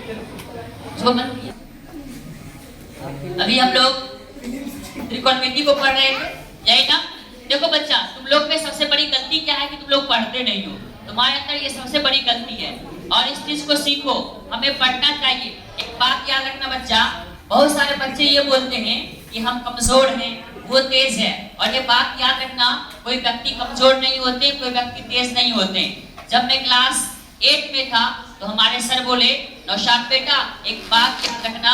जो मन किया। अभी हम लोग त्रिकोणमिति को पढ़ रहे थे, यही ना। देखो बच्चा, तुम लोग में सबसे बड़ी गलती क्या है कि तुम लोग पढ़ते नहीं हो। तुम्हारे अंदर ये सबसे बड़ी गलती है और इस चीज को सीखो, हमें पढ़ना चाहिए। एक बात याद रखना बच्चा, बहुत सारे बच्चे ये बोलते हैं कि हम कमजोर हैं, वो तेज है। और ये बात याद रखना, कोई व्यक्ति कमजोर नहीं होते, कोई व्यक्ति तेज नहीं होते। जब मैं क्लास 8 में था तो हमारे सर बोले, नौशाद बेटा एक बात याद रखना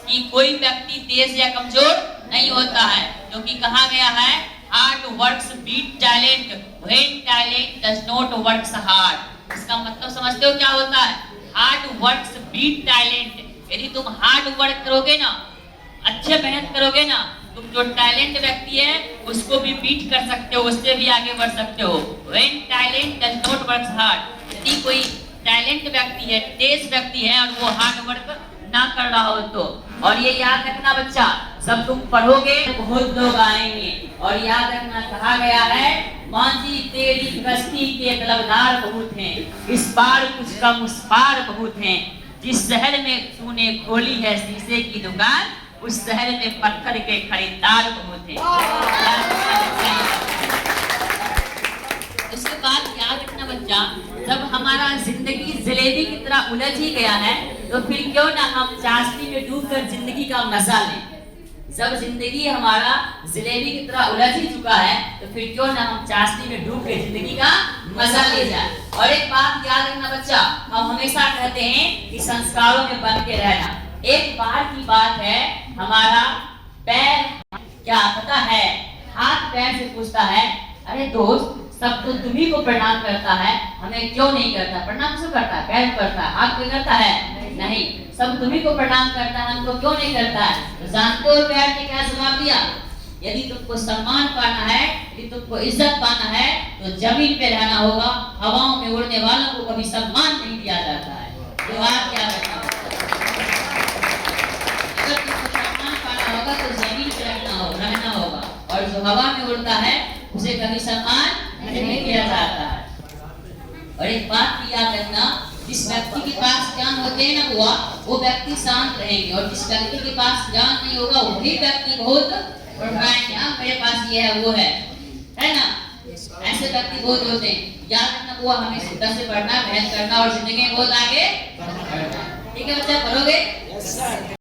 कि कोई व्यक्ति तेज या कमजोर नहीं होता है, क्योंकि कहा गया है hard works beat talent when talent does not works hard. इसका मतलब समझते हो क्या होता है? Hard works beat talent. यदि तुम हार्ड वर्क करोगे ना, अच्छे मेहनत करोगे ना, तुम जो टैलेंट व्यक्ति है उसको भी बीट कर सकते हो, उससे भी आगे बढ़ सकते हो। When talent does not works hard. यदि कोई टैलेंट व्यक्ति है, तेज व्यक्ति है और वो हार्ड वर्क ना कर रहा हो तो। और ये याद रखना बच्चा, सब तुम पढ़ोगे बहुत लोग आएंगे। और याद रखना, कहा गया है मांझी तेरी कश्ती के तलबधार बहुत हैं, इस पार कुछ कम उस पार बहुत हैं। जिस शहर में तूने खोली है शीशे की दुकान, उस शहर में पत्थर के खरीदार बहुत हैं। उसके बाद याद रखना बच्चा, जब हमारा जिंदगी जलेबी की तरह उलझ ही गया है तो फिर क्यों ना हम चाशनी में डूबकर जिंदगी का मजा लें। जब जिंदगी हमारा जलेबी की तरह उलझ ही चुका है तो फिर क्यों ना हम चाशनी में डूब के जिंदगी का मजा ले जाए। और एक बात याद रखना बच्चा, हम हमेशा कहते हैं कि संस्कारों में बन के रहना। एक बार की बात है, हमारा पैर क्या पता है, हाथ पैर से पूछता है, अरे दोस्त सब तो तुम्ही को प्रणाम करता है, हमें क्यों नहीं करता? प्रणाम क्यों करता है? पैर करता है, हाथ पे करता है? नहीं, सब तुम्ही को प्रणाम करता है, हमको क्यों नहीं करता है? तो जानते हो पैर ने क्या जवाब दिया? यदि तुमको सम्मान पाना है, यदि तुमको इज्जत पाना है तो जमीन पे रहना होगा। हवाओं में उड़ने वालों को कभी सम्मान नहीं दिया जाता है। तो आप क्या रखना, अगर तुमको सम्मान पाना होगा तो जमीन पे रहना होगा। और जो हवा में उड़ता है उसे कभी सम्मान नहीं किया जाता है। और एक बात भी याद रखना, जिस व्यक्ति के पास ज्ञान होते हैं ना बुआ, वो व्यक्ति शांत रहेंगे। और जिस व्यक्ति के पास ज्ञान नहीं होगा वही व्यक्ति बहुत बढ़ाएंगे। हाँ मेरे पास ये है वो है ना, ऐसे व्यक्ति बहुत होते हैं। याद रखना बुआ, हमें शुद्ध से पढ़ना, मेहनत करना और जिंदगी में बहुत आगे बढ़ना। ठीक है बच्चा, पढ़ोगे?